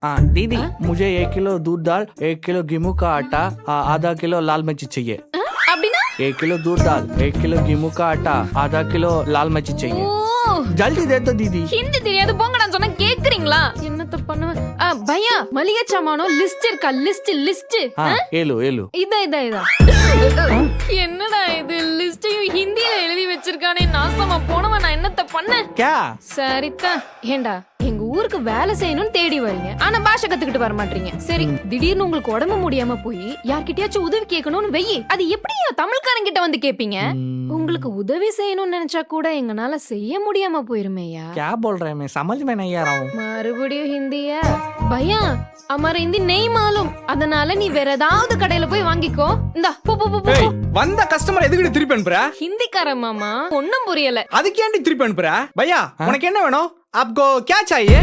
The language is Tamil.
दीदी मुझे 1 किलो दूध दाल, 1 किलो गेहूं का आटा, आधा किलो लाल मिर्ची चाहिए। அப்படின்னா 1 किलो दूध दाल, 1 किलो गेहूं का आटा, आधा किलो लाल मिर्ची चाहिए। ஓ जल्दी दे दो दीदी। ஹிந்தி தெரியாது போங்க நான் சொன்னா கேக்குறீங்களா? என்னத்த பண்ணுவேன்? பையா மளிகை சாமானோ லிஸ்ட் இருக்கா? லிஸ்ட் ஏலு ஏலு இதா என்னடா இது லிஸ்டையும் ஹிந்தியில எழுதி வச்சிருக்கானே, நாசமா போனவன் நான் என்னத்த பண்ண? क्या சரிதா. ஏண்டா எங்க ஊருக்கு வேலை செய்யணும்னு தேடி வரீங்க, ஆனா பாஷை கத்துக்கிட்டு வர மாட்டீங்க. சரி, திடீர்னு உங்களுக்கு உடம்பு முடியாம போய் யார்கிட்டயாச்சும் உதவி கேட்கணும்னு வெயி, அது எப்படியா தமிழ்காரங்க கிட்ட வந்து கேப்பீங்க? உங்களுக்கு உதவி செய்யணும்னு நினைச்சா கூட எங்கனால செய்ய முடியாம போயிருமேயா. क्या बोल रहे हैं, मैं समझ में नहीं आ रहा हूँ। மறுபடியும் ஹிந்தியா? பையா அமர ஹிந்தி நெய் மாலும், அதனால நீ வேற ஏதாவது கடையில போய் வாங்கிக்கோ. இந்தா போ போ போ. ஏய், வந்த கஸ்டமர் எதுக்கு திருப்பி அனுப்புற? ஹிந்திக்கார மாமா ஒன்னும் புரியல. அதுக்கு ஏன்டி திருப்பி அனுப்புற? பையா உனக்கு என்ன வேணும்? आपको क्या चाहिए?